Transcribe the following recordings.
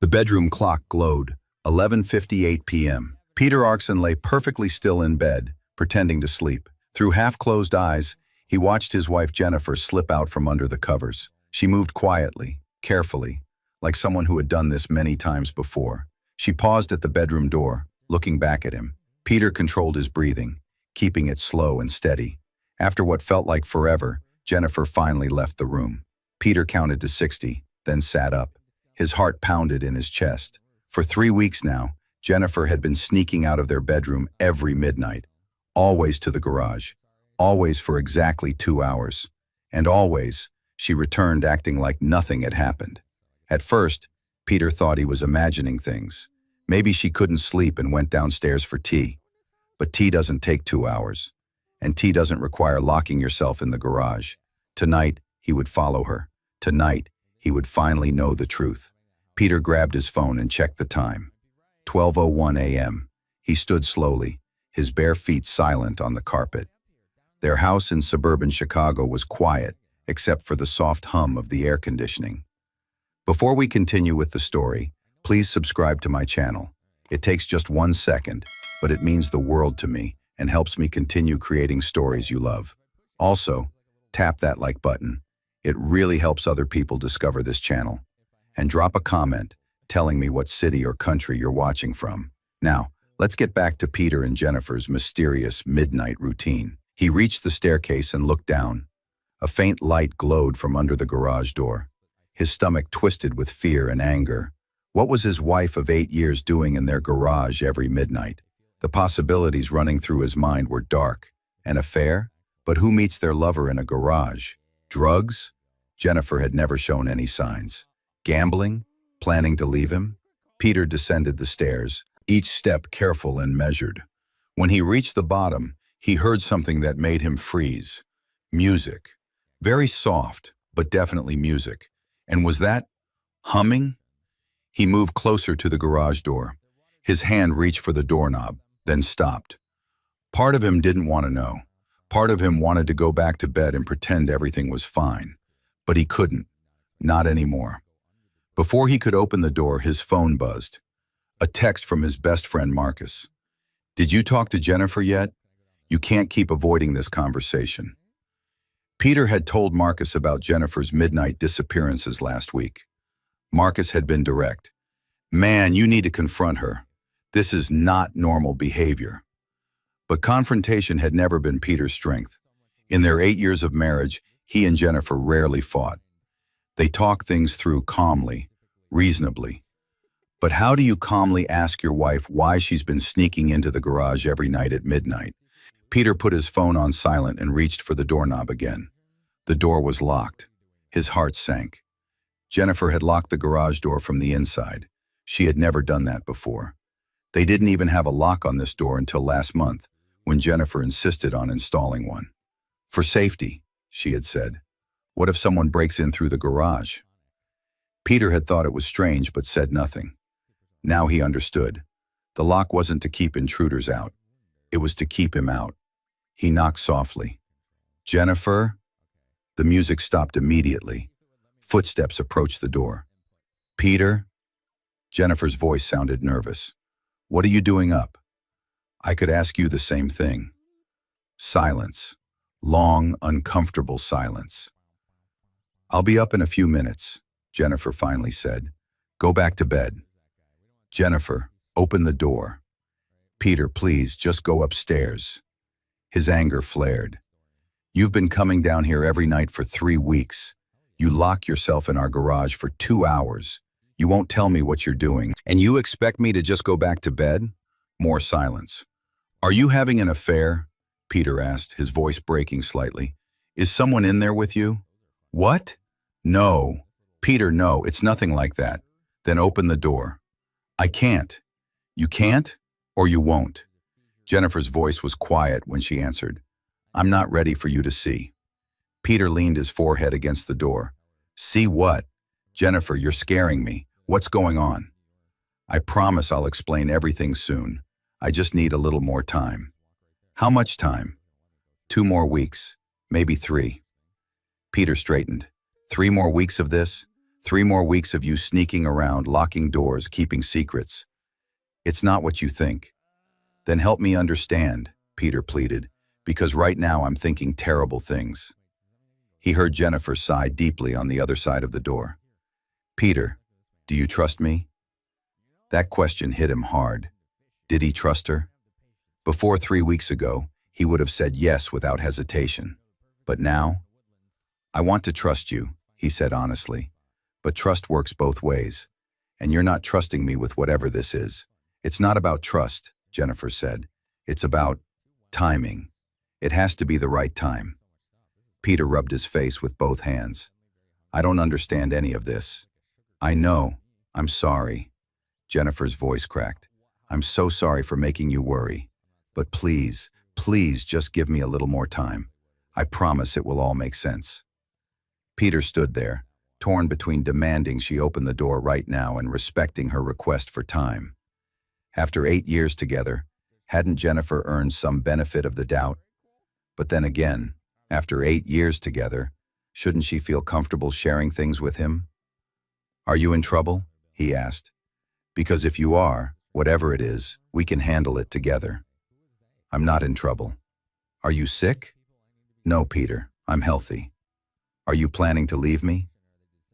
The bedroom clock glowed, 11:58 p.m. Peter Arkson lay perfectly still in bed, pretending to sleep. Through half-closed eyes, he watched his wife Jennifer slip out from under the covers. She moved quietly, carefully, like someone who had done this many times before. She paused at the bedroom door, looking back at him. Peter controlled his breathing, keeping it slow and steady. After what felt like forever, Jennifer finally left the room. Peter counted to 60, then sat up. His heart pounded in his chest. For 3 weeks now, Jennifer had been sneaking out of their bedroom every midnight, always to the garage, always for exactly 2 hours. And always, she returned acting like nothing had happened. At first, Peter thought he was imagining things. Maybe she couldn't sleep and went downstairs for tea. But tea doesn't take 2 hours. And tea doesn't require locking yourself in the garage. Tonight, he would follow her. Tonight, he would finally know the truth. Peter grabbed his phone and checked the time. 12:01 a.m. He stood slowly, his bare feet silent on the carpet. Their house in suburban Chicago was quiet, except for the soft hum of the air conditioning. Before we continue with the story, please subscribe to my channel. It takes just 1 second, but it means the world to me and helps me continue creating stories you love. Also, tap that like button. It really helps other people discover this channel. And drop a comment telling me what city or country you're watching from. Now, let's get back to Peter and Jennifer's mysterious midnight routine. He reached the staircase and looked down. A faint light glowed from under the garage door. His stomach twisted with fear and anger. What was his wife of 8 years doing in their garage every midnight? The possibilities running through his mind were dark. An affair? But who meets their lover in a garage? Drugs? Jennifer had never shown any signs. Gambling? Planning to leave him? Peter descended the stairs, each step careful and measured. When he reached the bottom, he heard something that made him freeze. Music. Very soft, but definitely music. And was that humming? He moved closer to the garage door. His hand reached for the doorknob, then stopped. Part of him didn't want to know. Part of him wanted to go back to bed and pretend everything was fine. But he couldn't. Not anymore. Before he could open the door, his phone buzzed. A text from his best friend Marcus. "Did you talk to Jennifer yet? You can't keep avoiding this conversation." Peter had told Marcus about Jennifer's midnight disappearances last week. Marcus had been direct. "Man, you need to confront her. This is not normal behavior." But confrontation had never been Peter's strength. In their 8 years of marriage, he and Jennifer rarely fought. They talked things through calmly, reasonably. But how do you calmly ask your wife why she's been sneaking into the garage every night at midnight? Peter put his phone on silent and reached for the doorknob again. The door was locked. His heart sank. Jennifer had locked the garage door from the inside. She had never done that before. They didn't even have a lock on this door until last month, when Jennifer insisted on installing one. "For safety," she had said. "What if someone breaks in through the garage?" Peter had thought it was strange but said nothing. Now he understood. The lock wasn't to keep intruders out. It was to keep him out. He knocked softly. "Jennifer?" The music stopped immediately. Footsteps approached the door. "Peter?" Jennifer's voice sounded nervous. "What are you doing up?" "I could ask you the same thing." Silence. Long, uncomfortable silence. "I'll be up in a few minutes," Jennifer finally said. "Go back to bed." "Jennifer, open the door." "Peter, please, just go upstairs." His anger flared. "You've been coming down here every night for 3 weeks. You lock yourself in our garage for 2 hours. You won't tell me what you're doing. And you expect me to just go back to bed?" More silence. "Are you having an affair?" Peter asked, his voice breaking slightly. "Is someone in there with you?" "What?" "No." "Peter, no, it's nothing like that." "Then open the door." "I can't." "You can't? Or you won't?" Jennifer's voice was quiet when she answered. "I'm not ready for you to see." Peter leaned his forehead against the door. "See what?" "Jennifer, you're scaring me. What's going on?" "I promise I'll explain everything soon. I just need a little more time." "How much time?" 2 more weeks, maybe 3. Peter straightened. 3 more weeks of this? 3 more weeks of you sneaking around, locking doors, keeping secrets. It's not what you think. Then help me understand, Peter pleaded, because right now I'm thinking terrible things. He heard Jennifer sigh deeply on the other side of the door. Peter, do you trust me? That question hit him hard. Did he trust her? Before 3 weeks ago, he would have said yes without hesitation. But now? I want to trust you, he said honestly. But trust works both ways. And you're not trusting me with whatever this is. It's not about trust, Jennifer said. It's about timing. It has to be the right time. Peter rubbed his face with both hands. I don't understand any of this. I know. I'm sorry. Jennifer's voice cracked. I'm so sorry for making you worry. But please, please just give me a little more time. I promise it will all make sense. Peter stood there, torn between demanding she open the door right now and respecting her request for time. After 8 years together, hadn't Jennifer earned some benefit of the doubt? But then again, after 8 years together, shouldn't she feel comfortable sharing things with him? Are you in trouble? He asked. Because if you are, whatever it is, we can handle it together. I'm not in trouble. Are you sick? No, Peter, I'm healthy. Are you planning to leave me?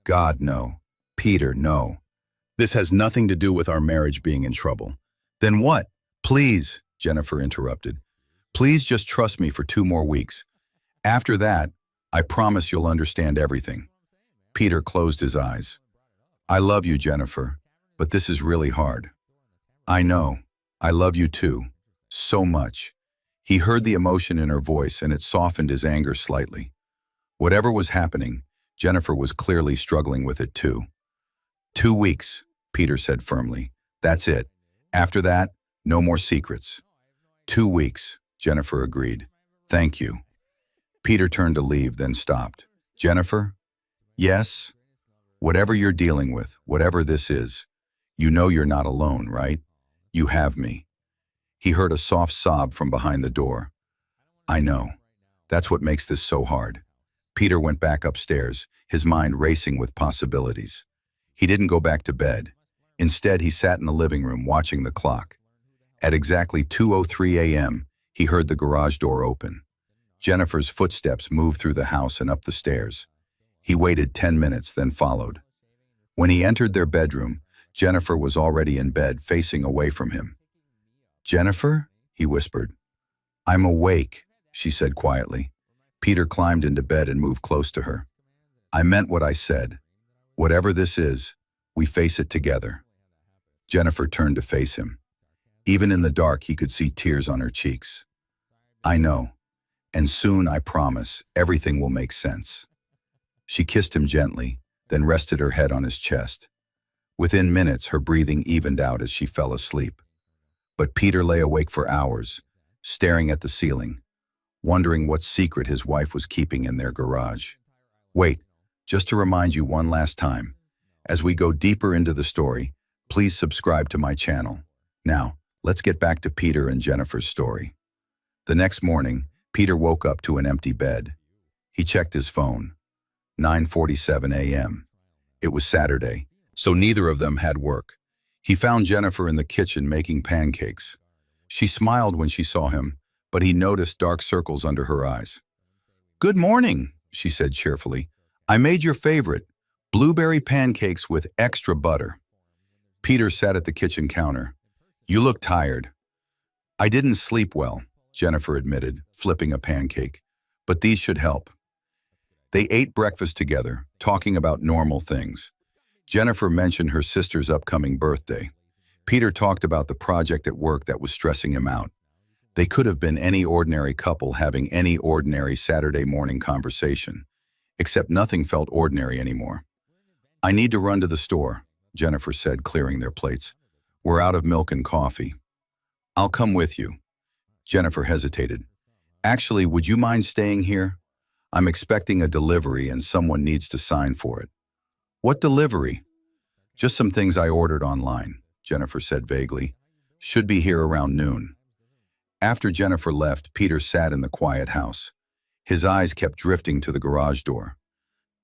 God, no. Peter, no. This has nothing to do with our marriage being in trouble. Then what? Please, Jennifer interrupted. Please just trust me for 2 more weeks. After that, I promise you'll understand everything. Peter closed his eyes. I love you, Jennifer, but this is really hard. I know. I love you too. So much. He heard the emotion in her voice and it softened his anger slightly. Whatever was happening, Jennifer was clearly struggling with it too. 2 weeks, Peter said firmly. That's it. After that, no more secrets. 2 weeks, Jennifer agreed. Thank you. Peter turned to leave, then stopped. Jennifer? Yes? Whatever you're dealing with, whatever this is, you know you're not alone, right? You have me. He heard a soft sob from behind the door. I know. That's what makes this so hard. Peter went back upstairs, his mind racing with possibilities. He didn't go back to bed. Instead, he sat in the living room watching the clock. At exactly 2:03 a.m., he heard the garage door open. Jennifer's footsteps moved through the house and up the stairs. He waited 10 minutes, then followed. When he entered their bedroom, Jennifer was already in bed, facing away from him. Jennifer? He whispered. I'm awake, she said quietly. Peter climbed into bed and moved close to her. I meant what I said. Whatever this is, we face it together. Jennifer turned to face him. Even in the dark, he could see tears on her cheeks. I know. And soon, I promise, everything will make sense. She kissed him gently, then rested her head on his chest. Within minutes, her breathing evened out as she fell asleep. But Peter lay awake for hours, staring at the ceiling, wondering what secret his wife was keeping in their garage. Wait, just to remind you one last time, as we go deeper into the story, please subscribe to my channel. Now, let's get back to Peter and Jennifer's story. The next morning, Peter woke up to an empty bed. He checked his phone. 9:47 a.m. It was Saturday, so neither of them had work. He found Jennifer in the kitchen making pancakes. She smiled when she saw him, but he noticed dark circles under her eyes. Good morning, she said cheerfully. I made your favorite, blueberry pancakes with extra butter. Peter sat at the kitchen counter. You look tired. I didn't sleep well, Jennifer admitted, flipping a pancake, but these should help. They ate breakfast together, talking about normal things. Jennifer mentioned her sister's upcoming birthday. Peter talked about the project at work that was stressing him out. They could have been any ordinary couple having any ordinary Saturday morning conversation, except nothing felt ordinary anymore. I need to run to the store, Jennifer said, clearing their plates. We're out of milk and coffee. I'll come with you. Jennifer hesitated. Actually, would you mind staying here? I'm expecting a delivery and someone needs to sign for it. What delivery? Just some things I ordered online, Jennifer said vaguely. Should be here around noon. After Jennifer left, Peter sat in the quiet house. His eyes kept drifting to the garage door.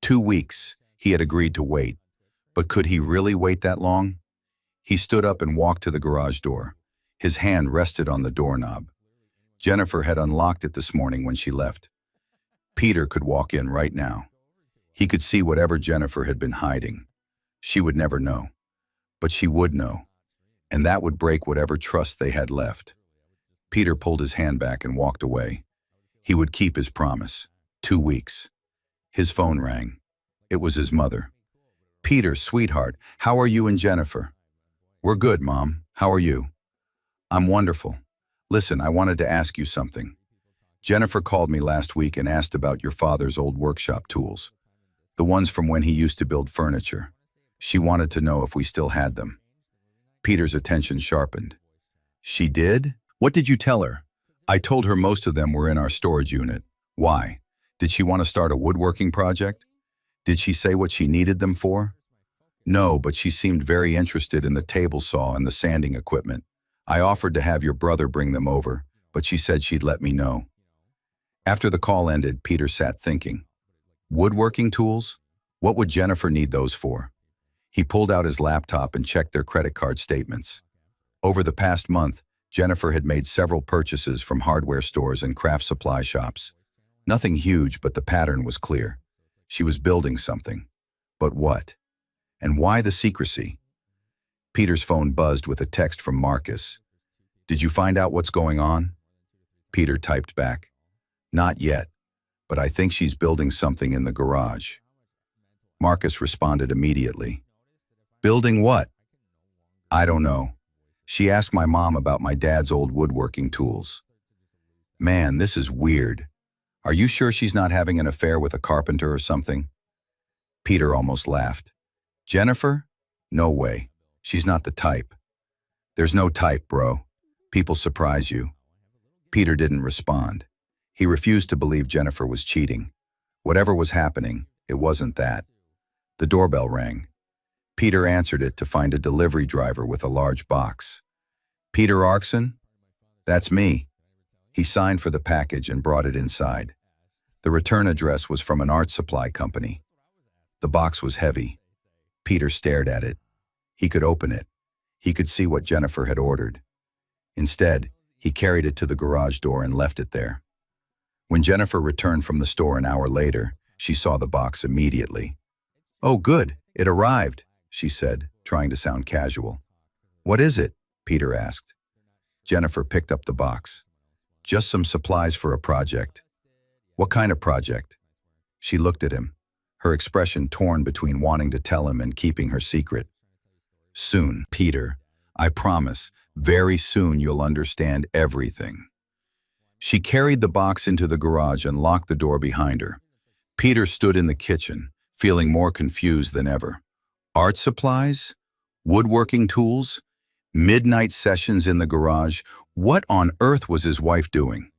2 weeks, he had agreed to wait. But could he really wait that long? He stood up and walked to the garage door. His hand rested on the doorknob. Jennifer had unlocked it this morning when she left. Peter could walk in right now. He could see whatever Jennifer had been hiding. She would never know. But she would know. And that would break whatever trust they had left. Peter pulled his hand back and walked away. He would keep his promise. 2 weeks. His phone rang. It was his mother. "Peter, sweetheart, how are you and Jennifer?" "We're good, Mom. How are you?" "I'm wonderful. Listen, I wanted to ask you something. Jennifer called me last week and asked about your father's old workshop tools. The ones from when he used to build furniture. She wanted to know if we still had them." Peter's attention sharpened. "She did? What did you tell her?" "I told her most of them were in our storage unit." "Why? Did she want to start a woodworking project? Did she say what she needed them for?" "No, but she seemed very interested in the table saw and the sanding equipment. I offered to have your brother bring them over, but she said she'd let me know." After the call ended, Peter sat thinking. Woodworking tools? What would Jennifer need those for? He pulled out his laptop and checked their credit card statements. Over the past month, Jennifer had made several purchases from hardware stores and craft supply shops. Nothing huge, but the pattern was clear. She was building something. But what? And why the secrecy? Peter's phone buzzed with a text from Marcus. "Did you find out what's going on?" Peter typed back. "Not yet, but I think she's building something in the garage." Marcus responded immediately. "Building what?" "I don't know. She asked my mom about my dad's old woodworking tools." "Man, this is weird. Are you sure she's not having an affair with a carpenter or something?" Peter almost laughed. "Jennifer? No way. She's not the type." "There's no type, bro. People surprise you." Peter didn't respond. He refused to believe Jennifer was cheating. Whatever was happening, it wasn't that. The doorbell rang. Peter answered it to find a delivery driver with a large box. "Peter Arkson?" "That's me." He signed for the package and brought it inside. The return address was from an art supply company. The box was heavy. Peter stared at it. He could open it. He could see what Jennifer had ordered. Instead, he carried it to the garage door and left it there. When Jennifer returned from the store an hour later, she saw the box immediately. "Oh, good, it arrived," she said, trying to sound casual. "What is it?" Peter asked. Jennifer picked up the box. "Just some supplies for a project." "What kind of project?" She looked at him, her expression torn between wanting to tell him and keeping her secret. "Soon, Peter. I promise, very soon you'll understand everything." She carried the box into the garage and locked the door behind her. Peter stood in the kitchen, feeling more confused than ever. Art supplies? Woodworking tools? Midnight sessions in the garage? What on earth was his wife doing?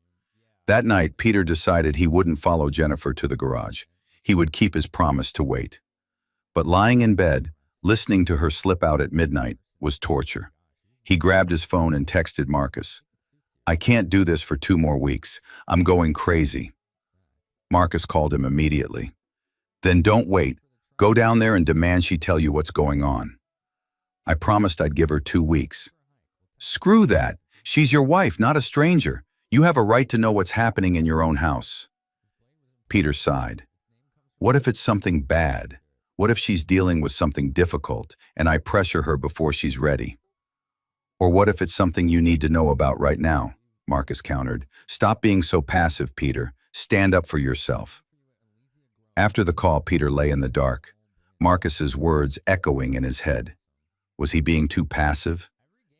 That night, Peter decided he wouldn't follow Jennifer to the garage. He would keep his promise to wait. But lying in bed, listening to her slip out at midnight, was torture. He grabbed his phone and texted Marcus. "I can't do this for 2 more weeks. I'm going crazy." Marcus called him immediately. "Then don't wait. Go down there and demand she tell you what's going on." "I promised I'd give her 2 weeks." "Screw that. She's your wife, not a stranger. You have a right to know what's happening in your own house." Peter sighed. "What if it's something bad? What if she's dealing with something difficult and I pressure her before she's ready?" "Or what if it's something you need to know about right now?" Marcus countered. "Stop being so passive, Peter. Stand up for yourself." After the call, Peter lay in the dark, Marcus's words echoing in his head. Was he being too passive?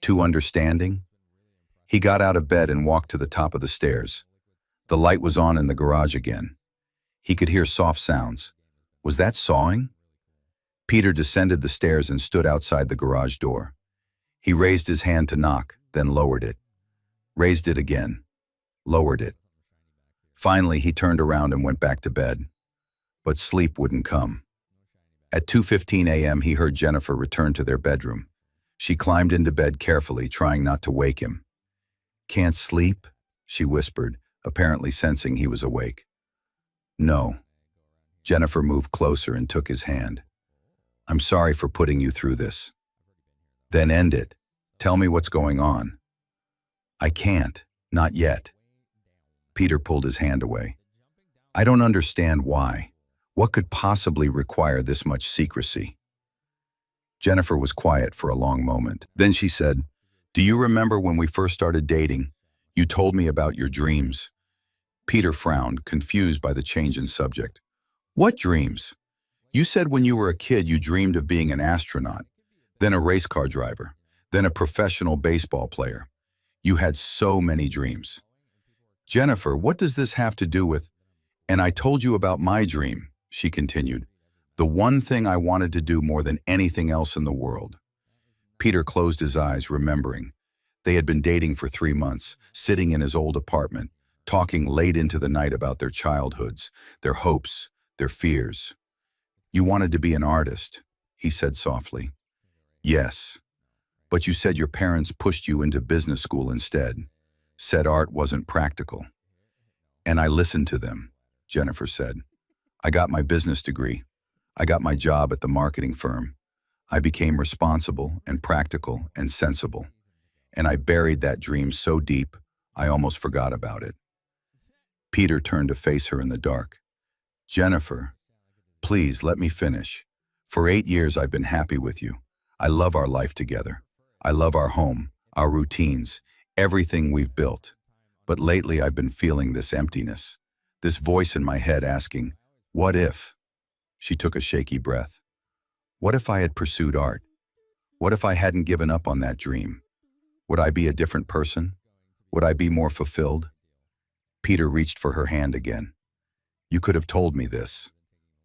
Too understanding? He got out of bed and walked to the top of the stairs. The light was on in the garage again. He could hear soft sounds. Was that sawing? Peter descended the stairs and stood outside the garage door. He raised his hand to knock, then lowered it. Raised it again. Lowered it. Finally, he turned around and went back to bed. But sleep wouldn't come. At 2:15 a.m., he heard Jennifer return to their bedroom. She climbed into bed carefully, trying not to wake him. "Can't sleep?" she whispered, apparently sensing he was awake. "No." Jennifer moved closer and took his hand. I'm sorry for putting you through this. Then end it. Tell me what's going on. I can't. Not yet. Peter pulled his hand away. I don't understand why. What could possibly require this much secrecy? Jennifer was quiet for a long moment. Then she said, "Do you remember when we first started dating? You told me about your dreams." Peter frowned, confused by the change in subject. What dreams? You said when you were a kid you dreamed of being an astronaut, then a race car driver, then a professional baseball player. You had so many dreams. Jennifer, what does this have to do with? And I told you about my dream, she continued. The one thing I wanted to do more than anything else in the world. Peter closed his eyes, remembering. They had been dating for 3 months, sitting in his old apartment, talking late into the night about their childhoods, their hopes, their fears. You wanted to be an artist, he said softly. Yes, but you said your parents pushed you into business school instead, said art wasn't practical. And I listened to them, Jennifer said. I got my business degree. I got my job at the marketing firm. I became responsible and practical and sensible. And I buried that dream so deep, I almost forgot about it. Peter turned to face her in the dark. Jennifer, please let me finish. For 8 years I've been happy with you. I love our life together. I love our home, our routines, everything we've built. But lately I've been feeling this emptiness, this voice in my head asking, what if? She took a shaky breath. What if I had pursued art? What if I hadn't given up on that dream? Would I be a different person? Would I be more fulfilled? Peter reached for her hand again. You could have told me this.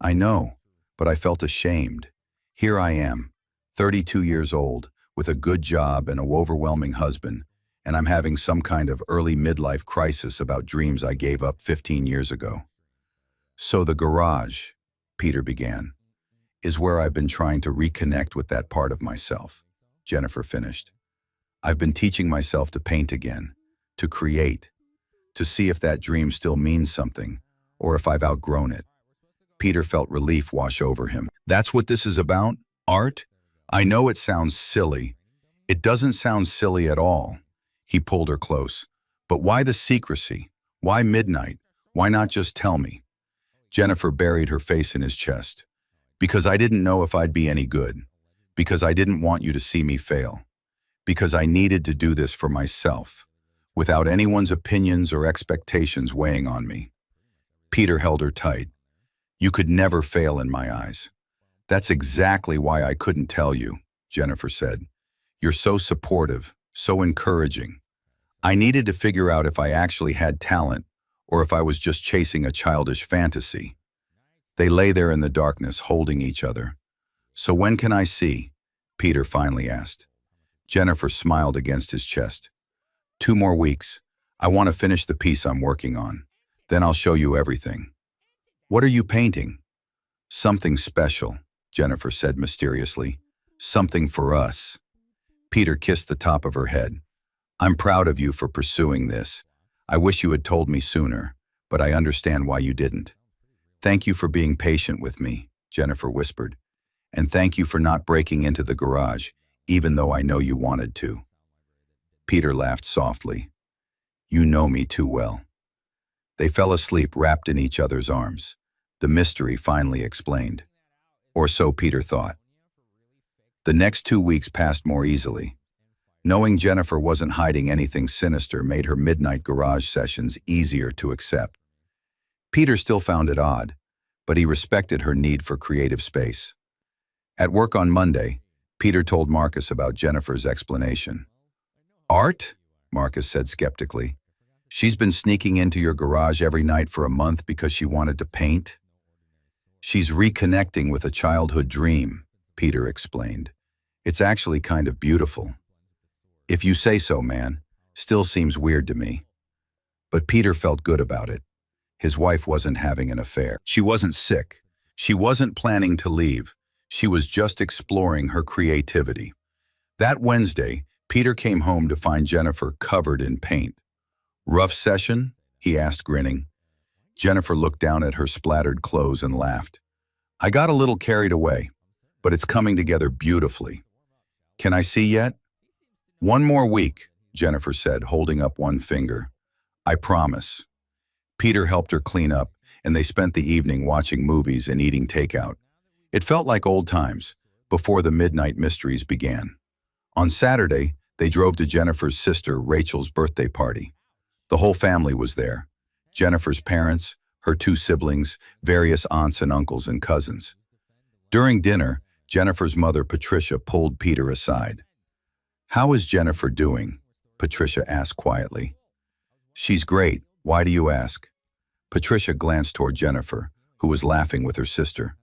I know, but I felt ashamed. Here I am, 32 years old, with a good job and an overwhelming husband, and I'm having some kind of early midlife crisis about dreams I gave up 15 years ago. So the garage, Peter began, is where I've been trying to reconnect with that part of myself, Jennifer finished. I've been teaching myself to paint again, to create, to see if that dream still means something, or if I've outgrown it. Peter felt relief wash over him. That's what this is about? Art? I know it sounds silly. It doesn't sound silly at all. He pulled her close. But why the secrecy? Why midnight? Why not just tell me? Jennifer buried her face in his chest. Because I didn't know if I'd be any good. Because I didn't want you to see me fail. Because I needed to do this for myself, without anyone's opinions or expectations weighing on me. Peter held her tight. You could never fail in my eyes. That's exactly why I couldn't tell you, Jennifer said. You're so supportive, so encouraging. I needed to figure out if I actually had talent or if I was just chasing a childish fantasy. They lay there in the darkness, holding each other. So when can I see? Peter finally asked. Jennifer smiled against his chest. 2 more weeks. I want to finish the piece I'm working on. Then I'll show you everything. What are you painting? Something special, Jennifer said mysteriously. Something for us. Peter kissed the top of her head. I'm proud of you for pursuing this. I wish you had told me sooner, but I understand why you didn't. Thank you for being patient with me, Jennifer whispered. And thank you for not breaking into the garage, even though I know you wanted to. Peter laughed softly. You know me too well. They fell asleep wrapped in each other's arms. The mystery finally explained. Or so Peter thought. The next 2 weeks passed more easily. Knowing Jennifer wasn't hiding anything sinister made her midnight garage sessions easier to accept. Peter still found it odd, but he respected her need for creative space. At work on Monday, Peter told Marcus about Jennifer's explanation. Art? Marcus said skeptically. She's been sneaking into your garage every night for a month because she wanted to paint? She's reconnecting with a childhood dream, Peter explained. It's actually kind of beautiful. If you say so, man. Still seems weird to me. But Peter felt good about it. His wife wasn't having an affair. She wasn't sick. She wasn't planning to leave. She was just exploring her creativity. That Wednesday, Peter came home to find Jennifer covered in paint. Rough session? He asked, grinning. Jennifer looked down at her splattered clothes and laughed. I got a little carried away. but it's coming together beautifully. Can I see yet? One more week, Jennifer said, holding up one finger. I promise. Peter helped her clean up, and they spent the evening watching movies and eating takeout. It felt like old times, before the midnight mysteries began. On Saturday, they drove to Jennifer's sister Rachel's birthday party. The whole family was there. Jennifer's parents, her two siblings, various aunts and uncles and cousins. During dinner, Jennifer's mother Patricia pulled Peter aside. "How is Jennifer doing?" Patricia asked quietly. "She's great. Why do you ask?" Patricia glanced toward Jennifer, who was laughing with her sister.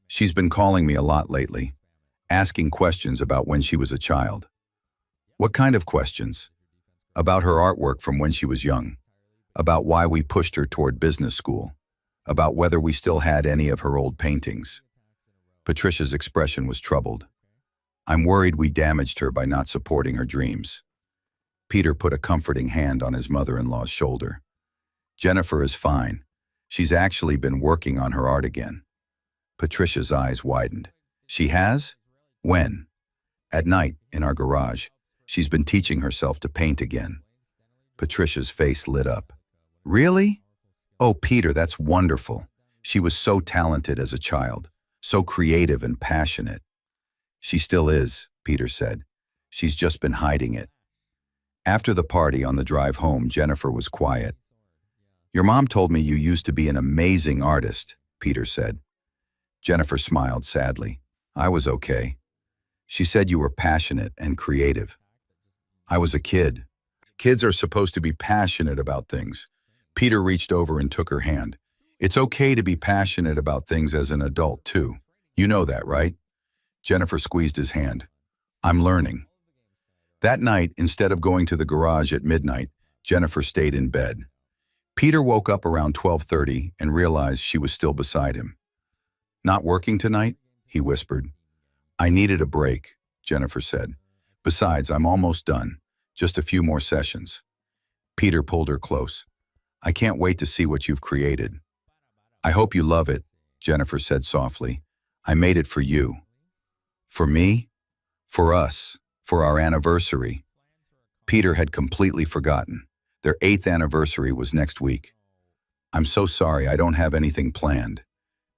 "She's been calling me a lot lately, asking questions about when she was a child." "What kind of questions?" "About her artwork from when she was young. About why we pushed her toward business school. About whether we still had any of her old paintings." Patricia's expression was troubled. "I'm worried we damaged her by not supporting her dreams." Peter put a comforting hand on his mother-in-law's shoulder. "Jennifer is fine. She's actually been working on her art again." Patricia's eyes widened. "She has? When?" "At night, in our garage. She's been teaching herself to paint again." Patricia's face lit up. "Really? Oh, Peter, that's wonderful. She was so talented as a child, so creative and passionate." "She still is," Peter said. "She's just been hiding it." After the party on the drive home, Jennifer was quiet. "Your mom told me you used to be an amazing artist," Peter said. Jennifer smiled sadly. "I was okay. She said you were passionate and creative." "I was a kid. Kids are supposed to be passionate about things." Peter reached over and took her hand. "It's okay to be passionate about things as an adult, too. You know that, right?" Jennifer squeezed his hand. "I'm learning." That night, instead of going to the garage at midnight, Jennifer stayed in bed. Peter woke up around 12:30 and realized she was still beside him. "Not working tonight?" he whispered. "I needed a break," Jennifer said. "Besides, I'm almost done. Just a few more sessions." Peter pulled her close. "I can't wait to see what you've created." "I hope you love it," Jennifer said softly. "I made it for you." "For me?" "For us. For our anniversary." Peter had completely forgotten. Their 8th anniversary was next week. "I'm so sorry, I don't have anything planned."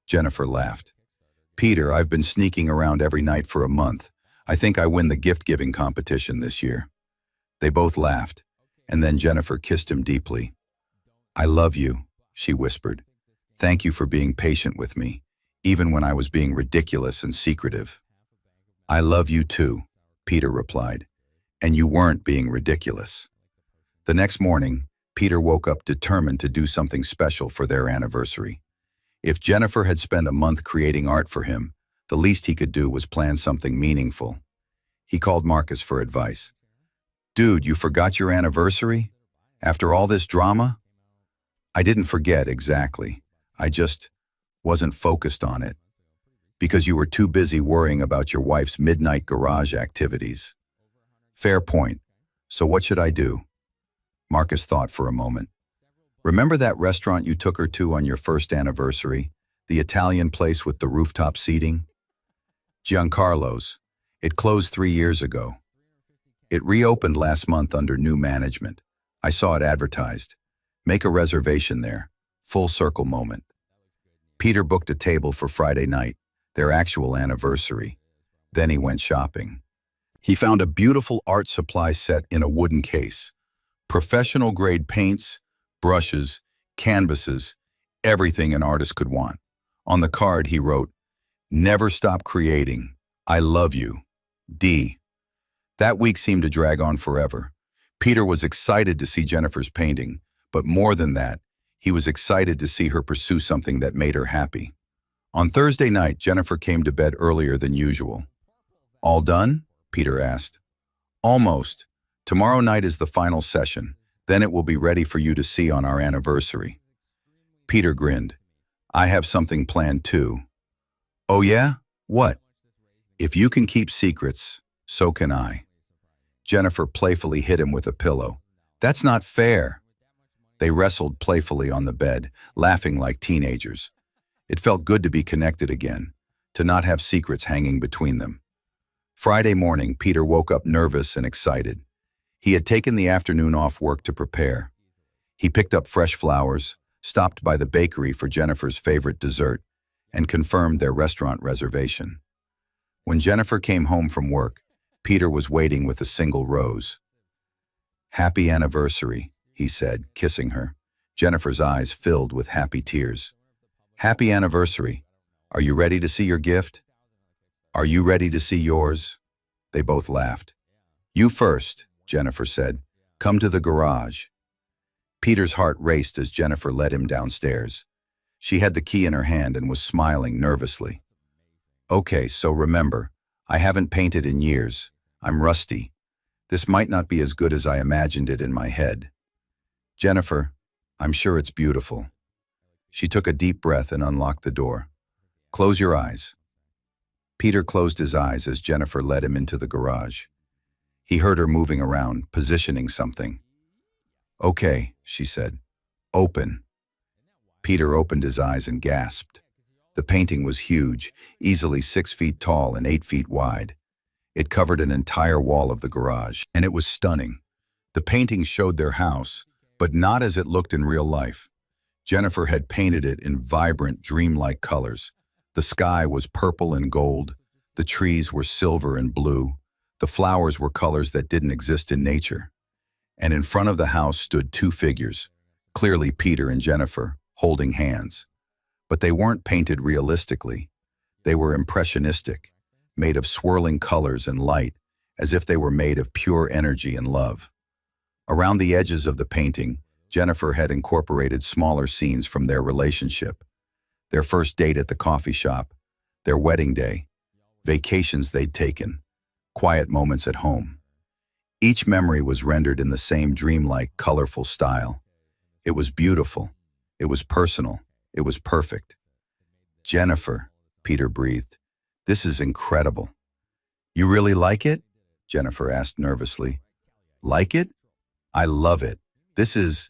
Jennifer laughed. "Peter, I've been sneaking around every night for a month. I think I win the gift-giving competition this year." They both laughed, and then Jennifer kissed him deeply. "I love you," she whispered. "Thank you for being patient with me, even when I was being ridiculous and secretive." "I love you too," Peter replied. "And you weren't being ridiculous." The next morning, Peter woke up determined to do something special for their anniversary. If Jennifer had spent a month creating art for him, the least he could do was plan something meaningful. He called Marcus for advice. "Dude, you forgot your anniversary? After all this drama?" "I didn't forget exactly. I just wasn't focused on it. Because you were too busy worrying about your wife's midnight garage activities." "Fair point. So what should I do?" Marcus thought for a moment. "Remember that restaurant you took her to on your first anniversary? The Italian place with the rooftop seating?" "Giancarlo's. It closed 3 years ago. It reopened last month under new management. I saw it advertised. Make a reservation there. Full circle moment." Peter booked a table for Friday night, their actual anniversary. Then he went shopping. He found a beautiful art supply set in a wooden case. Professional-grade paints, brushes, canvases, everything an artist could want. On the card he wrote, "Never stop creating. I love you. D." That week seemed to drag on forever. Peter was excited to see Jennifer's painting, but more than that, he was excited to see her pursue something that made her happy. On Thursday night, Jennifer came to bed earlier than usual. "All done?" Peter asked. "Almost. Tomorrow night is the final session. Then it will be ready for you to see on our anniversary." Peter grinned. "I have something planned too." "Oh yeah? What?" "If you can keep secrets, so can I." Jennifer playfully hit him with a pillow. "That's not fair." They wrestled playfully on the bed, laughing like teenagers. It felt good to be connected again, to not have secrets hanging between them. Friday morning, Peter woke up nervous and excited. He had taken the afternoon off work to prepare. He picked up fresh flowers, stopped by the bakery for Jennifer's favorite dessert, and confirmed their restaurant reservation. When Jennifer came home from work, Peter was waiting with a single rose. "Happy anniversary," he said, kissing her. Jennifer's eyes filled with happy tears. "Happy anniversary. Are you ready to see your gift?" "Are you ready to see yours?" They both laughed. "You first," Jennifer said. "Come to the garage." Peter's heart raced as Jennifer led him downstairs. She had the key in her hand and was smiling nervously. "Okay, so remember, I haven't painted in years. I'm rusty. This might not be as good as I imagined it in my head." "Jennifer, I'm sure it's beautiful." She took a deep breath and unlocked the door. "Close your eyes." Peter closed his eyes as Jennifer led him into the garage. He heard her moving around, positioning something. "Okay," she said. "Open." Peter opened his eyes and gasped. The painting was huge, easily 6 feet tall and 8 feet wide. It covered an entire wall of the garage, and it was stunning. The painting showed their house, but not as it looked in real life. Jennifer had painted it in vibrant, dreamlike colors. The sky was purple and gold. The trees were silver and blue. The flowers were colors that didn't exist in nature. And in front of the house stood 2 figures, clearly Peter and Jennifer, holding hands. But they weren't painted realistically. They were impressionistic, made of swirling colors and light, as if they were made of pure energy and love. Around the edges of the painting, Jennifer had incorporated smaller scenes from their relationship. Their first date at the coffee shop, their wedding day, vacations they'd taken, quiet moments at home. Each memory was rendered in the same dreamlike, colorful style. It was beautiful. It was personal. It was perfect. "Jennifer," Peter breathed, "this is incredible." "You really like it?" Jennifer asked nervously. "Like it? I love it. This is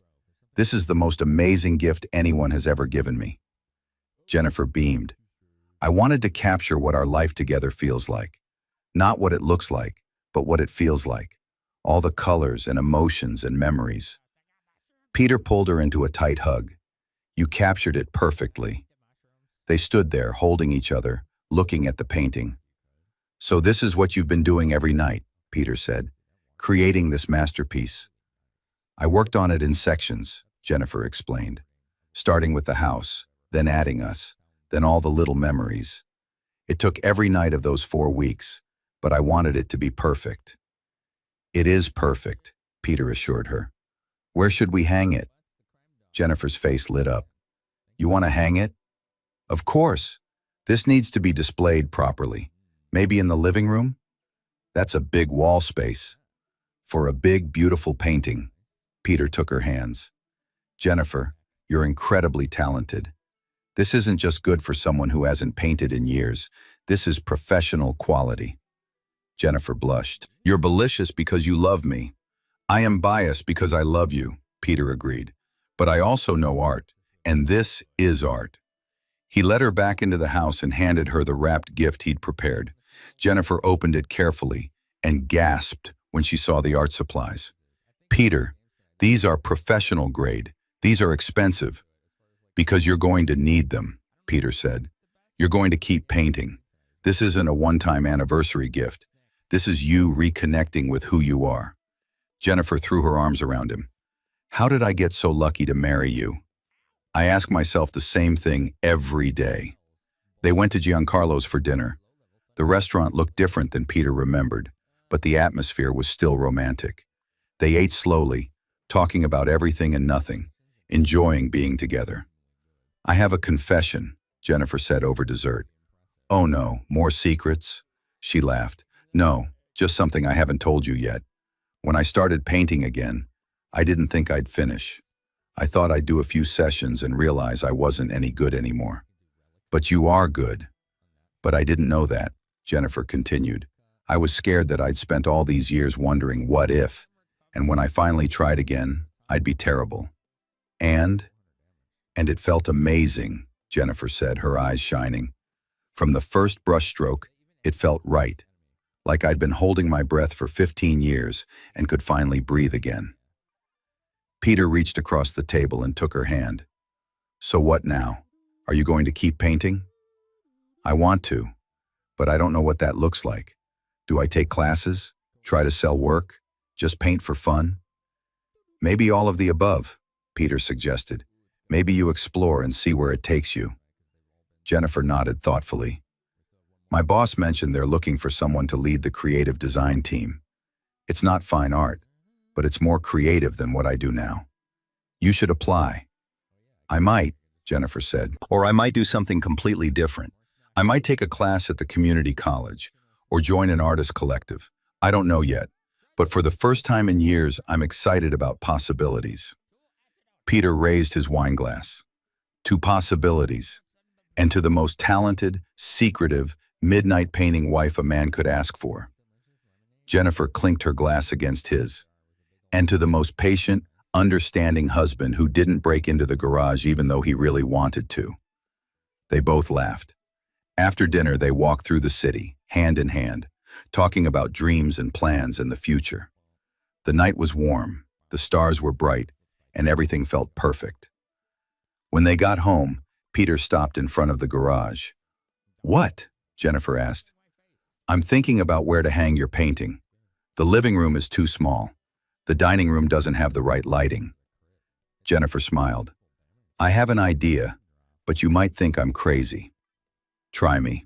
the most amazing gift anyone has ever given me." Jennifer beamed. "I wanted to capture what our life together feels like. Not what it looks like, but what it feels like. All the colors and emotions and memories." Peter pulled her into a tight hug. "You captured it perfectly." They stood there, holding each other, looking at the painting. "So this is what you've been doing every night," Peter said, "creating this masterpiece." "I worked on it in sections," Jennifer explained, "starting with the house, then adding us, then all the little memories. It took every night of those 4 weeks, but I wanted it to be perfect." "It is perfect," Peter assured her. "Where should we hang it?" Jennifer's face lit up. "You want to hang it?" "Of course. This needs to be displayed properly. Maybe in the living room?" "That's a big wall space." "For a big, beautiful painting." Peter took her hands. "Jennifer, you're incredibly talented. This isn't just good for someone who hasn't painted in years. This is professional quality." Jennifer blushed. "You're malicious because you love me." "I am biased because I love you," Peter agreed. "But I also know art, and this is art." He led her back into the house and handed her the wrapped gift he'd prepared. Jennifer opened it carefully and gasped when she saw the art supplies. "Peter, these are professional grade. These are expensive." "Because you're going to need them," Peter said. "You're going to keep painting. This isn't a one-time anniversary gift. This is you reconnecting with who you are." Jennifer threw her arms around him. "How did I get so lucky to marry you?" "I ask myself the same thing every day." They went to Giancarlo's for dinner. The restaurant looked different than Peter remembered, but the atmosphere was still romantic. They ate slowly, talking about everything and nothing, enjoying being together. "I have a confession," Jennifer said over dessert. "Oh no, more secrets?" She laughed. "No, just something I haven't told you yet. When I started painting again, I didn't think I'd finish. I thought I'd do a few sessions and realize I wasn't any good anymore." "But you are good." "But I didn't know that," Jennifer continued. "I was scared that I'd spent all these years wondering what if, and when I finally tried again, I'd be terrible." And it felt amazing," Jennifer said, her eyes shining. From the first brushstroke, it felt right, like I'd been holding my breath for 15 years and could finally breathe again. Peter reached across the table and took her hand. So what now? Are you going to keep painting? I want to, but I don't know what that looks like. Do I take classes? Try to sell work? Just paint for fun? Maybe all of the above, Peter suggested. Maybe you explore and see where it takes you. Jennifer nodded thoughtfully. My boss mentioned they're looking for someone to lead the creative design team. It's not fine art, but it's more creative than what I do now. You should apply. I might, Jennifer said. Or I might do something completely different. I might take a class at the community college or join an artist collective. I don't know yet, but for the first time in years, I'm excited about possibilities. Peter raised his wine glass. To possibilities, and to the most talented, secretive, midnight painting wife a man could ask for. Jennifer clinked her glass against his. And to the most patient, understanding husband who didn't break into the garage even though he really wanted to. They both laughed. After dinner, they walked through the city, hand in hand, talking about dreams and plans and the future. The night was warm, the stars were bright, and everything felt perfect. When they got home, Peter stopped in front of the garage. What? Jennifer asked. I'm thinking about where to hang your painting. The living room is too small. The dining room doesn't have the right lighting. Jennifer smiled. I have an idea, but you might think I'm crazy. Try me.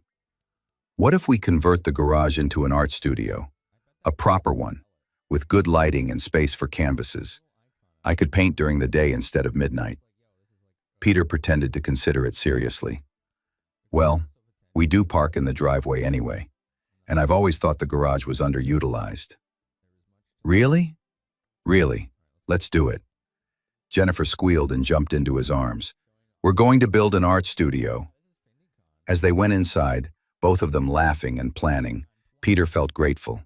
What if we convert the garage into an art studio? A proper one, with good lighting and space for canvases. I could paint during the day instead of midnight. Peter pretended to consider it seriously. Well, we do park in the driveway anyway, and I've always thought the garage was underutilized. Really? Really. Let's do it. Jennifer squealed and jumped into his arms. We're going to build an art studio. As they went inside, both of them laughing and planning, Peter felt grateful.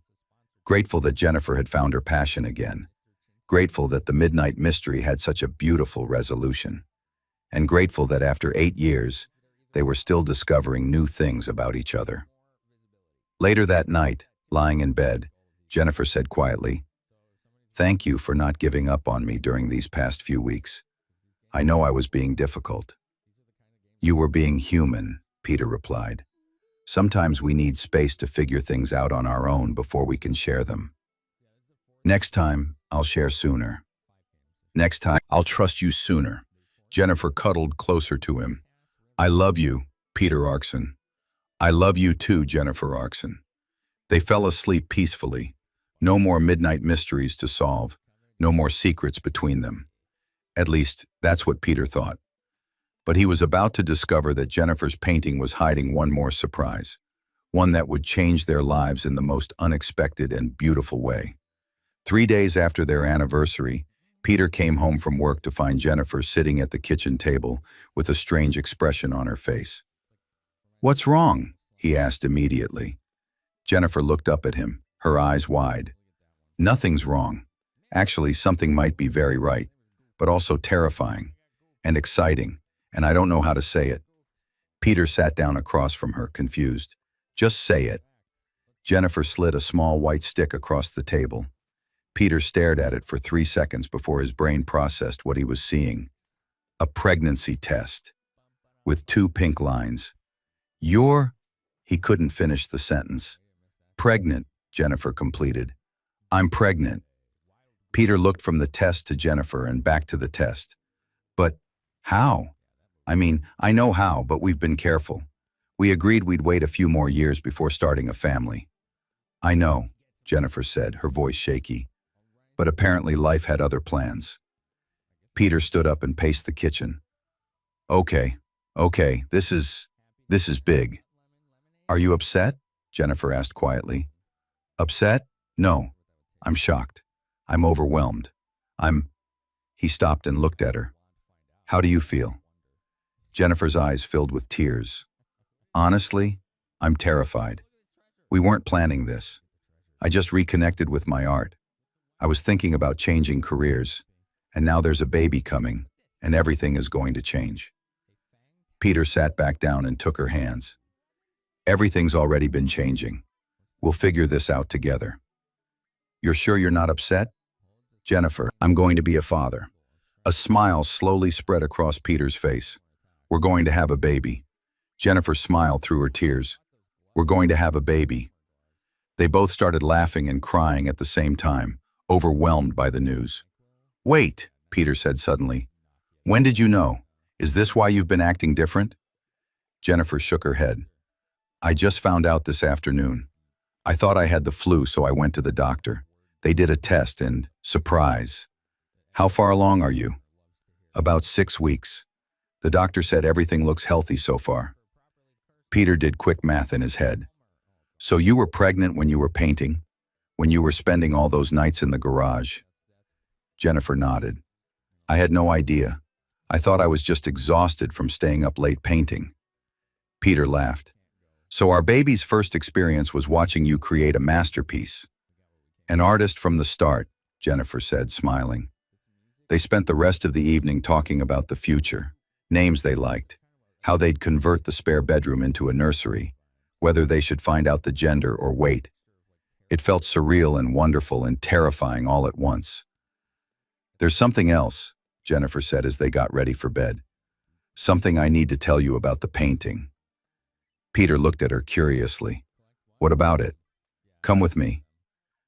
Grateful that Jennifer had found her passion again. Grateful that the midnight mystery had such a beautiful resolution. And grateful that after 8 years, they were still discovering new things about each other. Later that night, lying in bed, Jennifer said quietly, "Thank you for not giving up on me during these past few weeks. I know I was being difficult." "You were being human," Peter replied. "Sometimes we need space to figure things out on our own before we can share them. Next time, I'll share sooner. Next time, I'll trust you sooner." Jennifer cuddled closer to him. "I love you, Peter Arkson." "I love you too, Jennifer Arkson." They fell asleep peacefully. No more midnight mysteries to solve. No more secrets between them. At least, that's what Peter thought. But he was about to discover that Jennifer's painting was hiding one more surprise. One that would change their lives in the most unexpected and beautiful way. 3 days after their anniversary, Peter came home from work to find Jennifer sitting at the kitchen table with a strange expression on her face. "What's wrong?" he asked immediately. Jennifer looked up at him, her eyes wide. "Nothing's wrong. Actually, something might be very right, but also terrifying and exciting, and I don't know how to say it." Peter sat down across from her, confused. "Just say it." Jennifer slid a small white stick across the table. Peter stared at it for 3 seconds before his brain processed what he was seeing. A pregnancy test, with 2 pink lines. "You're—" He couldn't finish the sentence. "Pregnant," Jennifer completed. "I'm pregnant." Peter looked from the test to Jennifer and back to the test. "But how? I mean, I know how, but we've been careful. We agreed we'd wait a few more years before starting a family." "I know," Jennifer said, her voice shaky. But apparently life had other plans. Peter stood up and paced the kitchen. Okay, this is big." "Are you upset?" Jennifer asked quietly. "Upset? No. I'm shocked. I'm overwhelmed. He stopped and looked at her. "How do you feel?" Jennifer's eyes filled with tears. "Honestly, I'm terrified. We weren't planning this. I just reconnected with my art. I was thinking about changing careers, and now there's a baby coming, and everything is going to change." Peter sat back down and took her hands. Everything's already been changing. We'll figure this out together. You're sure you're not upset? Jennifer, I'm going to be a father. A smile slowly spread across Peter's face. We're going to have a baby. Jennifer smiled through her tears. We're going to have a baby. They both started laughing and crying at the same time, overwhelmed by the news. Wait, Peter said suddenly. When did you know? Is this why you've been acting different? Jennifer shook her head. I just found out this afternoon. I thought I had the flu, so I went to the doctor. They did a test and, surprise. How far along are you? About 6 weeks. The doctor said everything looks healthy so far. Peter did quick math in his head. So you were pregnant when you were painting? When you were spending all those nights in the garage? Jennifer nodded. I had no idea. I thought I was just exhausted from staying up late painting. Peter laughed. So our baby's first experience was watching you create a masterpiece. An artist from the start, Jennifer said, smiling. They spent the rest of the evening talking about the future, names they liked, how they'd convert the spare bedroom into a nursery, whether they should find out the gender or wait. It felt surreal and wonderful and terrifying all at once. There's something else, Jennifer said as they got ready for bed. Something I need to tell you about the painting. Peter looked at her curiously. What about it? Come with me.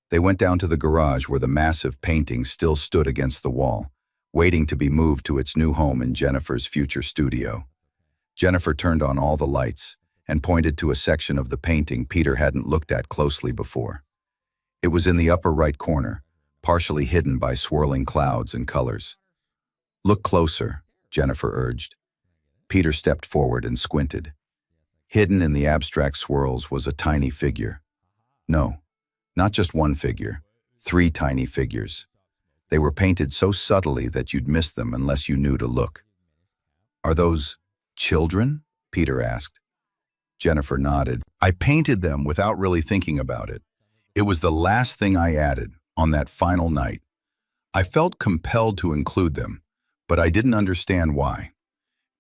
They went down to the garage where the massive painting still stood against the wall, waiting to be moved to its new home in Jennifer's future studio. Jennifer turned on all the lights and pointed to a section of the painting Peter hadn't looked at closely before. It was in the upper right corner, partially hidden by swirling clouds and colors. Look closer, Jennifer urged. Peter stepped forward and squinted. Hidden in the abstract swirls was a tiny figure. No, not just one figure, 3 tiny figures. They were painted so subtly that you'd miss them unless you knew to look. Are those children? Peter asked. Jennifer nodded. I painted them without really thinking about it. It was the last thing I added on that final night. I felt compelled to include them, but I didn't understand why.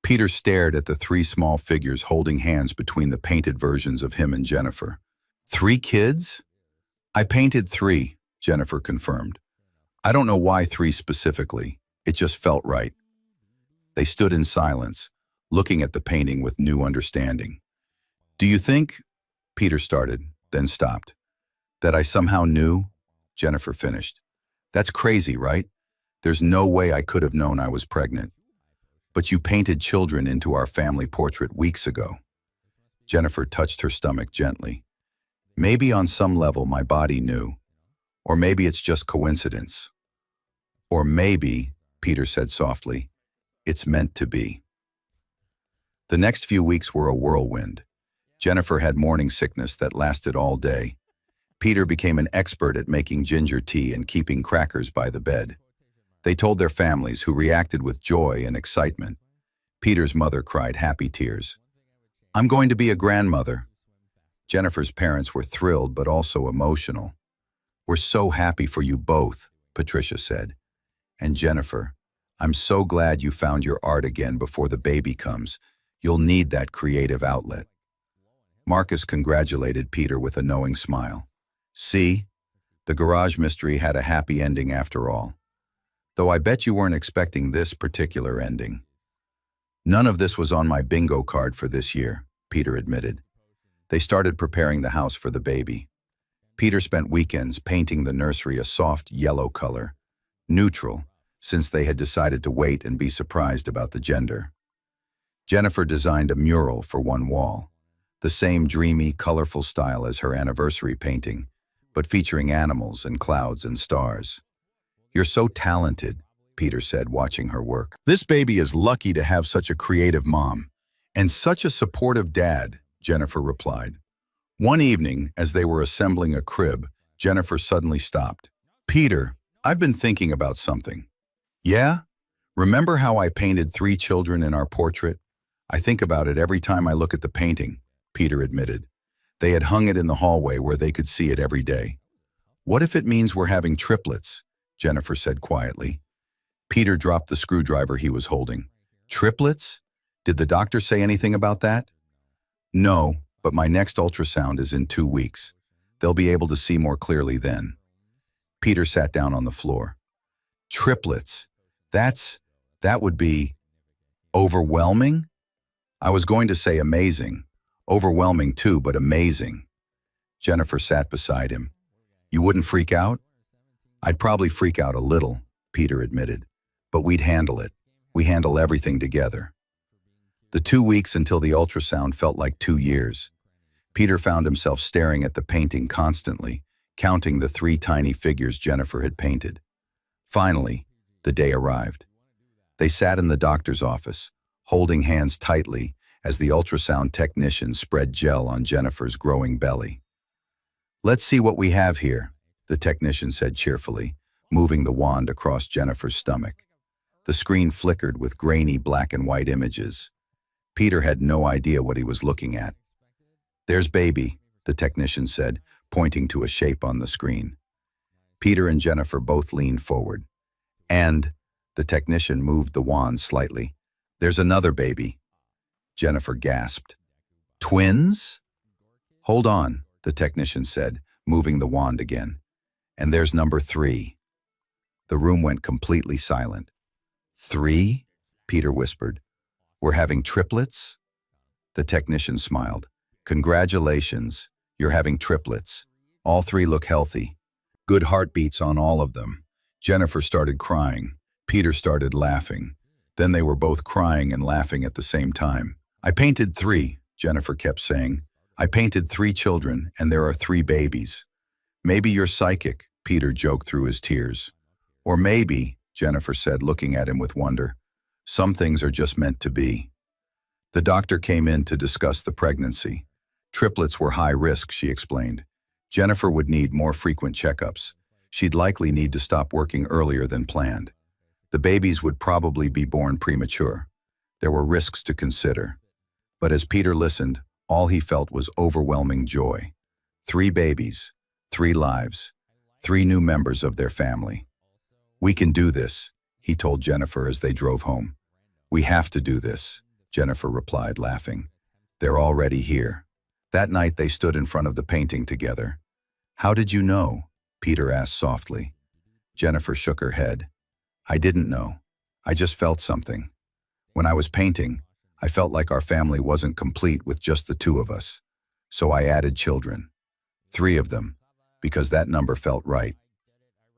Peter stared at the 3 small figures holding hands between the painted versions of him and Jennifer. 3 kids? I painted 3, Jennifer confirmed. I don't know why 3 specifically. It just felt right. They stood in silence, looking at the painting with new understanding. Do you think, Peter started, then stopped, that I somehow knew? Jennifer finished. That's crazy, right? There's no way I could have known I was pregnant. But you painted children into our family portrait weeks ago. Jennifer touched her stomach gently. Maybe on some level my body knew. Or maybe it's just coincidence. Or maybe, Peter said softly, it's meant to be. The next few weeks were a whirlwind. Jennifer had morning sickness that lasted all day. Peter became an expert at making ginger tea and keeping crackers by the bed. They told their families, who reacted with joy and excitement. Peter's mother cried happy tears. I'm going to be a grandmother. Jennifer's parents were thrilled but also emotional. We're so happy for you both, Patricia said. And Jennifer, I'm so glad you found your art again before the baby comes. You'll need that creative outlet. Marcus congratulated Peter with a knowing smile. See, the garage mystery had a happy ending after all. Though I bet you weren't expecting this particular ending. None of this was on my bingo card for this year, Peter admitted. They started preparing the house for the baby. Peter spent weekends painting the nursery a soft yellow color, neutral, since they had decided to wait and be surprised about the gender. Jennifer designed a mural for one wall, the same dreamy, colorful style as her anniversary painting, but featuring animals and clouds and stars. You're so talented, Peter said, watching her work. This baby is lucky to have such a creative mom, and such a supportive dad, Jennifer replied. One evening, as they were assembling a crib, Jennifer suddenly stopped. Peter, I've been thinking about something. Yeah? Remember how I painted 3 children in our portrait? I think about it every time I look at the painting, Peter admitted. They had hung it in the hallway where they could see it every day. What if it means we're having triplets? Jennifer said quietly. Peter dropped the screwdriver he was holding. Triplets? Did the doctor say anything about that? No, but my next ultrasound is in 2 weeks. They'll be able to see more clearly then. Peter sat down on the floor. Triplets. That would be overwhelming? I was going to say amazing. Overwhelming too, but amazing. Jennifer sat beside him. You wouldn't freak out? I'd probably freak out a little, Peter admitted. But we'd handle it. We handle everything together. The 2 weeks until the ultrasound felt like 2 years. Peter found himself staring at the painting constantly, counting the 3 tiny figures Jennifer had painted. Finally, the day arrived. They sat in the doctor's office, holding hands tightly as the ultrasound technician spread gel on Jennifer's growing belly. Let's see what we have here, the technician said cheerfully, moving the wand across Jennifer's stomach. The screen flickered with grainy black and white images. Peter had no idea what he was looking at. There's baby, the technician said, pointing to a shape on the screen. Peter and Jennifer both leaned forward. And, the technician moved the wand slightly. There's another baby. Jennifer gasped. Twins? Hold on, the technician said, moving the wand again. And there's number 3. The room went completely silent. 3? Peter whispered. We're having triplets? The technician smiled. Congratulations, you're having triplets. All 3 look healthy. Good heartbeats on all of them. Jennifer started crying. Peter started laughing. Then they were both crying and laughing at the same time. I painted 3, Jennifer kept saying. I painted 3 children, and there are 3 babies. Maybe you're psychic, Peter joked through his tears. Or maybe, Jennifer said, looking at him with wonder, some things are just meant to be. The doctor came in to discuss the pregnancy. Triplets were high risk, she explained. Jennifer would need more frequent checkups. She'd likely need to stop working earlier than planned. The babies would probably be born premature. There were risks to consider. But as Peter listened, all he felt was overwhelming joy. 3 babies, 3 lives, 3 new members of their family. We can do this, he told Jennifer as they drove home. We have to do this, Jennifer replied, laughing. They're already here. That night they stood in front of the painting together. How did you know? Peter asked softly. Jennifer shook her head. I didn't know. I just felt something. When I was painting, I felt like our family wasn't complete with just the 2 of us. So I added children. 3 of them, because that number felt right.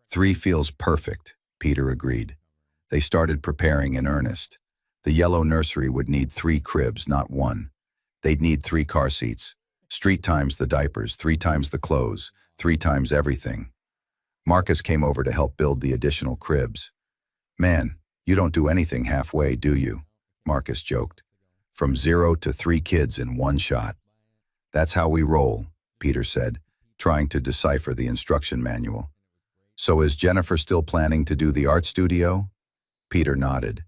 3 feels perfect, Peter agreed. They started preparing in earnest. The yellow nursery would need 3 cribs, not 1. They'd need 3 car seats, 3 times the diapers, 3 times the clothes, 3 times everything. Marcus came over to help build the additional cribs. Man, you don't do anything halfway, do you? Marcus joked. From 0 to 3 kids in one shot. That's how we roll, Peter said, trying to decipher the instruction manual. So is Jennifer still planning to do the art studio? Peter nodded.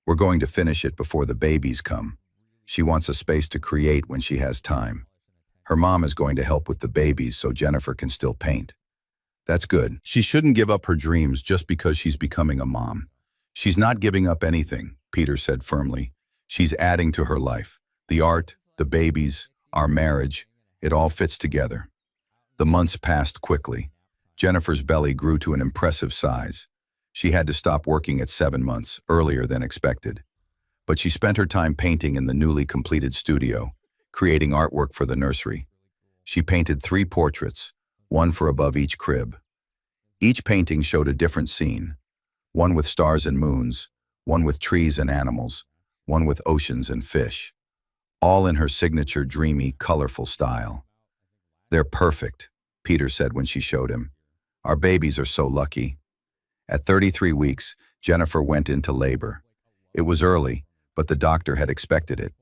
We're going to finish it before the babies come. She wants a space to create when she has time. Her mom is going to help with the babies so Jennifer can still paint. That's good. She shouldn't give up her dreams just because she's becoming a mom. She's not giving up anything, Peter said firmly. She's adding to her life. The art, the babies, our marriage, it all fits together. The months passed quickly. Jennifer's belly grew to an impressive size. She had to stop working at 7 months, earlier than expected. But she spent her time painting in the newly completed studio, creating artwork for the nursery. She painted 3 portraits, 1 for above each crib. Each painting showed a different scene, one with stars and moons, one with trees and animals, one with oceans and fish, all in her signature dreamy, colorful style. They're perfect, Peter said when she showed him. Our babies are so lucky. At 33 weeks, Jennifer went into labor. It was early, but the doctor had expected it.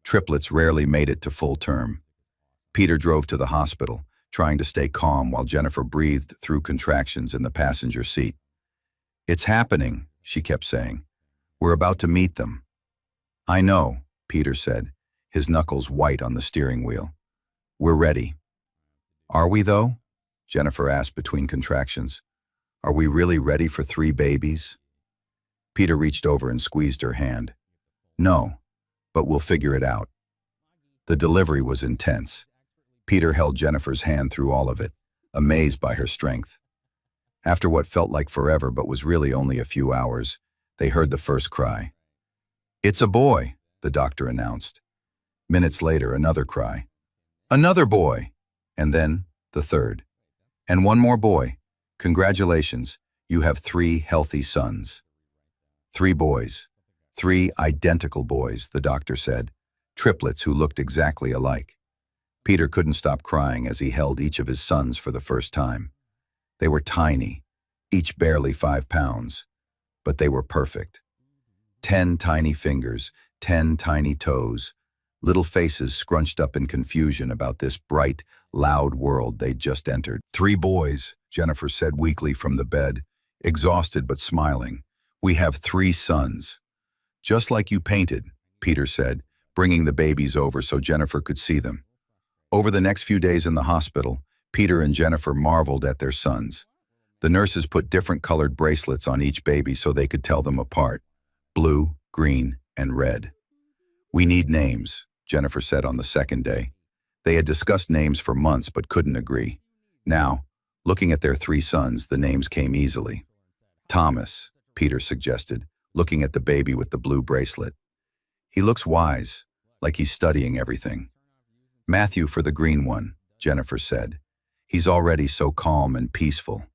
Triplets rarely made it to full term. Peter drove to the hospital, trying to stay calm while Jennifer breathed through contractions in the passenger seat. It's happening, she kept saying. We're about to meet them. I know, Peter said, his knuckles white on the steering wheel. We're ready. Are we, though? Jennifer asked between contractions. Are we really ready for 3 babies? Peter reached over and squeezed her hand. No, but we'll figure it out. The delivery was intense. Peter held Jennifer's hand through all of it, amazed by her strength. After what felt like forever but was really only a few hours, they heard the first cry. "It's a boy," the doctor announced. Minutes later, another cry. "Another boy!" And then the third. "And one more boy. Congratulations, you have 3 healthy sons." 3 boys. 3 identical boys, the doctor said. Triplets who looked exactly alike. Peter couldn't stop crying as he held each of his sons for the first time. They were tiny, each barely 5 pounds, but they were perfect. 10 tiny fingers, 10 tiny toes, little faces scrunched up in confusion about this bright, loud world they'd just entered. 3 boys, Jennifer said weakly from the bed, exhausted but smiling. "We have 3 sons." "Just like you painted," Peter said, bringing the babies over so Jennifer could see them. Over the next few days in the hospital, Peter and Jennifer marveled at their sons. The nurses put different colored bracelets on each baby so they could tell them apart: blue, green, and red. "We need names," Jennifer said on the second day. They had discussed names for months but couldn't agree. Now, looking at their 3 sons, the names came easily. "Thomas," Peter suggested, looking at the baby with the blue bracelet. "He looks wise, like he's studying everything." "Matthew for the green one," Jennifer said. "He's already so calm and peaceful."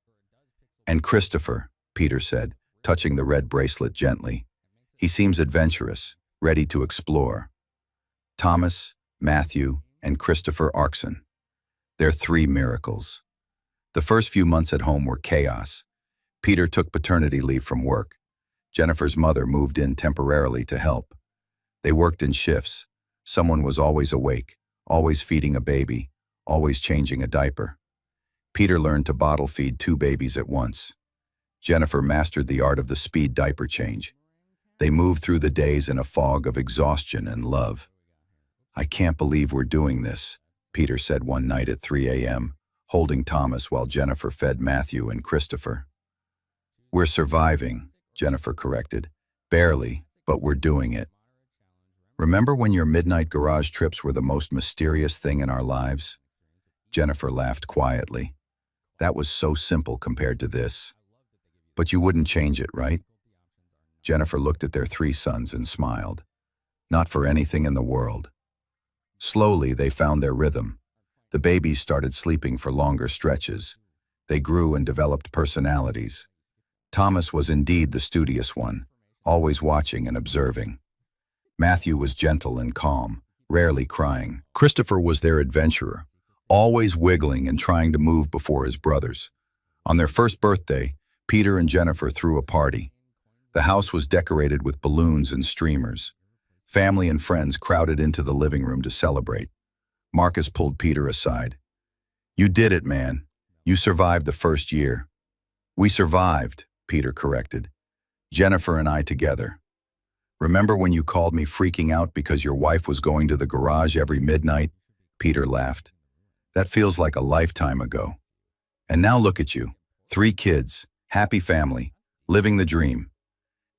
"And Christopher," Peter said, touching the red bracelet gently. "He seems adventurous, ready to explore." Thomas, Matthew, and Christopher Arkson. They're 3 miracles. The first few months at home were chaos. Peter took paternity leave from work. Jennifer's mother moved in temporarily to help. They worked in shifts. Someone was always awake, always feeding a baby, always changing a diaper. Peter learned to bottle feed 2 babies at once. Jennifer mastered the art of the speed diaper change. They moved through the days in a fog of exhaustion and love. "I can't believe we're doing this," Peter said one night at 3 a.m., holding Thomas while Jennifer fed Matthew and Christopher. "We're surviving," Jennifer corrected. "Barely, but we're doing it." "Remember when your midnight garage trips were the most mysterious thing in our lives?" Jennifer laughed quietly. "That was so simple compared to this. But you wouldn't change it, right?" Jennifer looked at their 3 sons and smiled. "Not for anything in the world." Slowly, they found their rhythm. The babies started sleeping for longer stretches. They grew and developed personalities. Thomas was indeed the studious one, always watching and observing. Matthew was gentle and calm, rarely crying. Christopher was their adventurer, always wiggling and trying to move before his brothers. On their first birthday, Peter and Jennifer threw a party. The house was decorated with balloons and streamers. Family and friends crowded into the living room to celebrate. Marcus pulled Peter aside. "You did it, man. You survived the first year." "We survived," Peter corrected. "Jennifer and I together. Remember when you called me freaking out because your wife was going to the garage every midnight?" Peter laughed. "That feels like a lifetime ago. And now look at you. 3 kids, happy family, living the dream."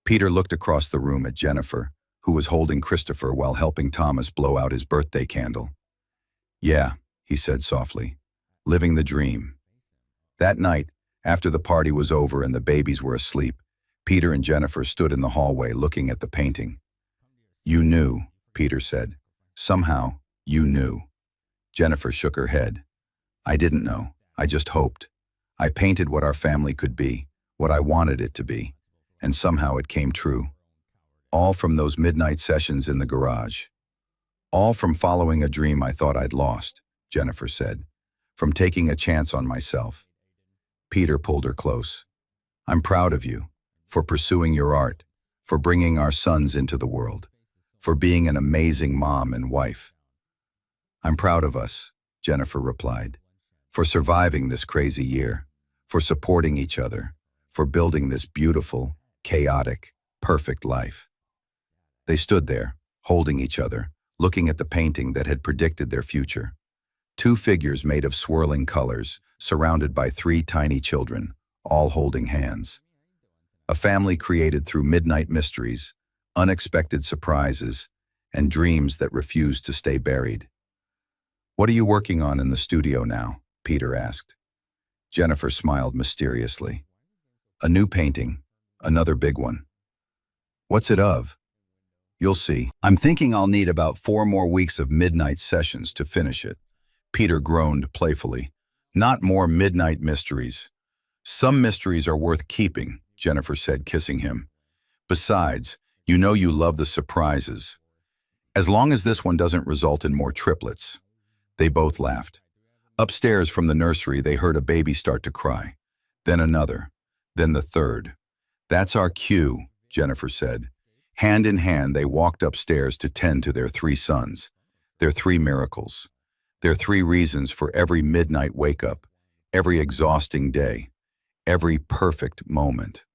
Peter looked across the room at Jennifer, who was holding Christopher while helping Thomas blow out his birthday candle. "Yeah," he said softly, "living the dream." That night, after the party was over and the babies were asleep, Peter and Jennifer stood in the hallway looking at the painting. "You knew," Peter said. "Somehow, you knew." Jennifer shook her head. "I didn't know. I just hoped. I painted what our family could be, what I wanted it to be, and somehow it came true. All from those midnight sessions in the garage. All from following a dream I thought I'd lost," Jennifer said. "From taking a chance on myself." Peter pulled her close. "I'm proud of you, for pursuing your art, for bringing our sons into the world, for being an amazing mom and wife." "I'm proud of us," Jennifer replied, "for surviving this crazy year, for supporting each other, for building this beautiful, chaotic, perfect life." They stood there, holding each other, looking at the painting that had predicted their future. 2 figures made of swirling colors, surrounded by 3 tiny children, all holding hands. A family created through midnight mysteries, unexpected surprises, and dreams that refused to stay buried. "What are you working on in the studio now?" Peter asked. Jennifer smiled mysteriously. "A new painting, another big one." "What's it of?" "You'll see. I'm thinking I'll need about 4 more weeks of midnight sessions to finish it." Peter groaned playfully. "Not more midnight mysteries." "Some mysteries are worth keeping," Jennifer said, kissing him. "Besides, you know you love the surprises. As long as this one doesn't result in more triplets." They both laughed. Upstairs from the nursery, they heard a baby start to cry. Then another. Then the third. "That's our cue," Jennifer said. Hand in hand, they walked upstairs to tend to their 3 sons. Their 3 miracles. Their 3 reasons for every midnight wake-up, every exhausting day, every perfect moment.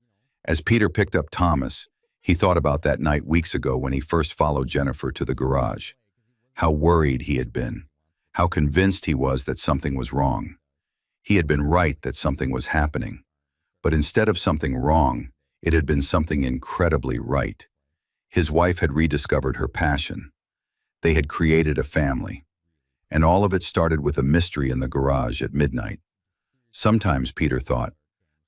As Peter picked up Thomas, he thought about that night weeks ago when he first followed Jennifer to the garage. How worried he had been. How convinced he was that something was wrong. He had been right that something was happening. But instead of something wrong, it had been something incredibly right. His wife had rediscovered her passion. They had created a family. And all of it started with a mystery in the garage at midnight. Sometimes, Peter thought,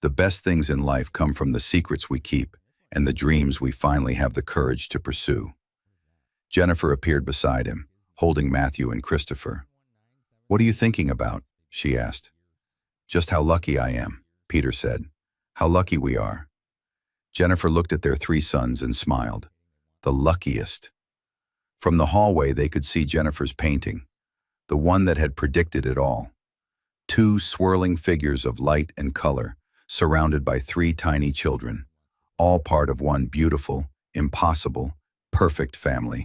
the best things in life come from the secrets we keep and the dreams we finally have the courage to pursue. Jennifer appeared beside him, holding Matthew and Christopher. "What are you thinking about?" she asked. "Just how lucky I am," Peter said. "How lucky we are." Jennifer looked at their 3 sons and smiled. The luckiest. From the hallway, they could see Jennifer's painting, the one that had predicted it all. 2 swirling figures of light and color, surrounded by 3 tiny children, all part of one beautiful, impossible, perfect family.